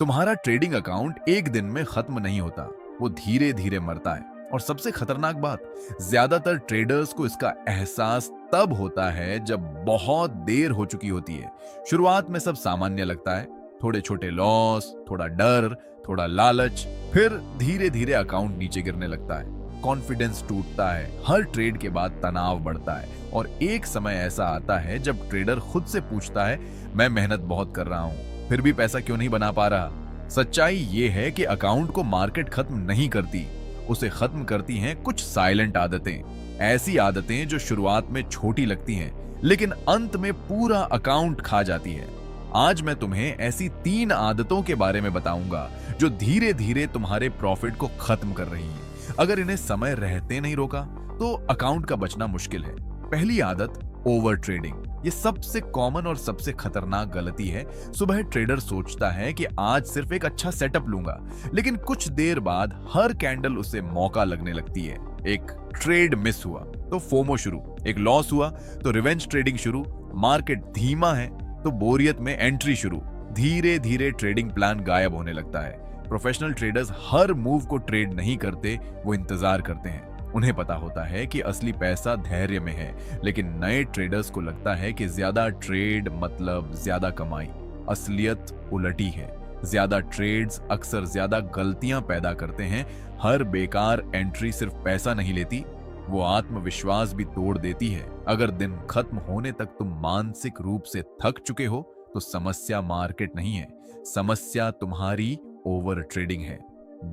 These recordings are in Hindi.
तुम्हारा ट्रेडिंग अकाउंट एक दिन में खत्म नहीं होता, वो धीरे धीरे मरता है। और सबसे खतरनाक बात, ज्यादातर ट्रेडर्स को इसका एहसास तब होता है जब बहुत देर हो चुकी होती है। शुरुआत में सब सामान्य लगता है, थोड़े छोटे लॉस, थोड़ा डर, थोड़ा लालच, फिर धीरे धीरे अकाउंट नीचे गिरने लगता है। कॉन्फिडेंस टूटता है, हर ट्रेड के बाद तनाव बढ़ता है और एक समय ऐसा आता है जब ट्रेडर खुद से पूछता है, मैं मेहनत बहुत कर रहा हूं, फिर भी पैसा क्यों नहीं बना पा रहा। सच्चाई ये है कि अकाउंट को मार्केट खत्म नहीं करती, उसे खत्म करती हैं कुछ साइलेंट आदतें। ऐसी आदतें जो शुरुआत में छोटी लगती हैं लेकिन अंत में पूरा अकाउंट खा जाती है। आज मैं तुम्हें ऐसी 3 आदतों के बारे में बताऊंगा जो धीरे धीरे तुम्हारे प्रॉफिट को खत्म कर रही हैं। अगर इन्हें समय रहते नहीं रोका तो अकाउंट का बचना मुश्किल है। पहली आदत, ओवर ट्रेडिंग। ये सबसे कॉमन और सबसे खतरनाक गलती है। सुबह ट्रेडर सोचता है कि आज सिर्फ एक अच्छा सेटअप लूंगा, लेकिन कुछ देर बाद हर कैंडल उसे मौका लगने लगती है। एक ट्रेड मिस हुआ तो फोमो शुरू, एक लॉस हुआ तो रिवेंज ट्रेडिंग शुरू, मार्केट धीमा है तो बोरियत में एंट्री शुरू। धीरे धीरे ट्रेडिंग प्लान गायब होने लगता है। प्रोफेशनल ट्रेडर्स हर मूव को ट्रेड नहीं करते, वो इंतजार करते हैं। उन्हें पता होता है कि असली पैसा धैर्य में है, लेकिन नए ट्रेडर्स को लगता है कि ज्यादा ट्रेड मतलब ज्यादा कमाई। असलियत उलटी है। ज्यादा ट्रेड्स अक्सर ज्यादा गलतियां पैदा करते हैं। हर बेकार एंट्री सिर्फ पैसा नहीं लेती, वो आत्मविश्वास भी तोड़ देती है। अगर दिन खत्म होने तक तुम मानसिक रूप से थक चुके हो तो समस्या मार्केट नहीं है, समस्या तुम्हारी ओवर ट्रेडिंग है।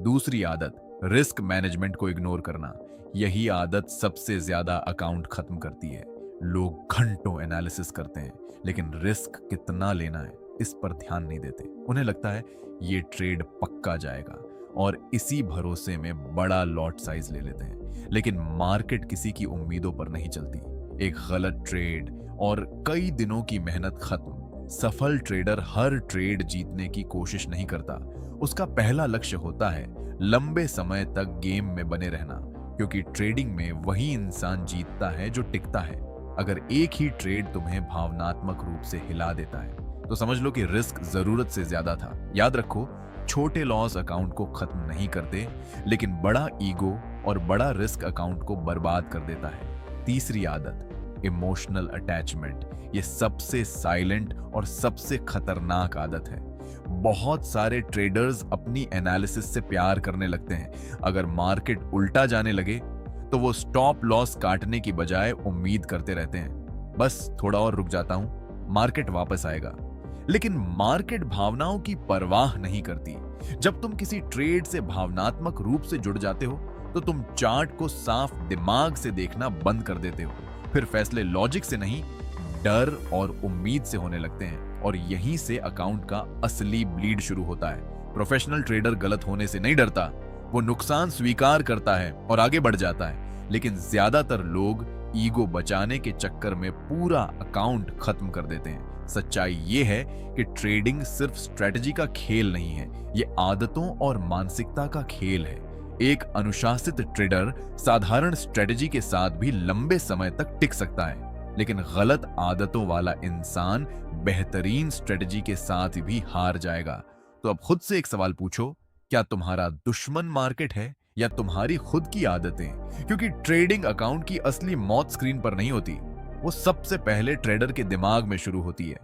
दूसरी आदत, रिस्क मैनेजमेंट को इग्नोर करना। यही आदत सबसे ज्यादा अकाउंट खत्म करती है। लोग घंटों एनालिसिस करते हैं लेकिन रिस्क कितना लेना है इस पर ध्यान नहीं देते। उन्हें लगता है ये ट्रेड पक्का जाएगा और इसी भरोसे में बड़ा लॉट साइज ले लेते हैं। लेकिन मार्केट किसी की उम्मीदों पर नहीं चलती। एक गलत ट्रेड और कई दिनों की मेहनत खत्म। सफल ट्रेडर हर ट्रेड जीतने की कोशिश नहीं करता। उसका पहला लक्ष्य होता है लंबे समय तक गेम में बने रहना, क्योंकि ट्रेडिंग में वही इंसान जीतता है जो टिकता है। अगर एक ही ट्रेड तुम्हें भावनात्मक रूप से हिला देता है तो समझ लो कि रिस्क जरूरत से ज्यादा था। याद रखो, छोटे लॉस अकाउंट को खत्म नहीं करते, लेकिन बड़ा ईगो और बड़ा रिस्क अकाउंट को बर्बाद कर देता है। तीसरी आदत, इमोशनल अटैचमेंट। ये सबसे साइलेंट और सबसे खतरनाक आदत है। बहुत सारे ट्रेडर्स अपनी एनालिसिस से प्यार करने लगते हैं। अगर मार्केट उल्टा जाने लगे तो वो स्टॉप लॉस काटने की बजाय उम्मीद करते रहते हैं, बस थोड़ा और रुक जाता हूं, मार्केट वापस आएगा। लेकिन मार्केट भावनाओं की परवाह नहीं करती। जब तुम किसी ट्रेड से भावनात्मक रूप से जुड़ जाते हो तो तुम चार्ट को साफ दिमाग से देखना बंद कर देते हो। फिर फैसले लॉजिक से नहीं, डर और उम्मीद से होने लगते हैं और यहीं से अकाउंट का असली ब्लीड शुरू होता है। प्रोफेशनल ट्रेडर गलत होने से नहीं डरता, वो नुकसान स्वीकार करता है और आगे बढ़ जाता है। लेकिन ज्यादातर लोग ईगो बचाने के चक्कर में पूरा अकाउंट खत्म कर देते हैं। सच्चाई ये है कि ट्रेडिंग सिर्फ स्ट्रेटजी का खेल नहीं है, ये आदतों और मानसिकता का खेल है। एक अनुशासित ट्रेडर साधारण स्ट्रेटजी के साथ भी लंबे समय तक टिक सकता है, लेकिन गलत आदतों वाला इंसान बेहतरीन स्ट्रेटजी के साथ भी हार जाएगा। तो अब खुद से एक सवाल पूछो, क्या तुम्हारा दुश्मन मार्केट है या तुम्हारी खुद की आदतें? क्योंकि ट्रेडिंग अकाउंट की असली मौत स्क्रीन पर नहीं होती, वो सबसे पहले ट्रेडर के दिमाग में शुरू होती है।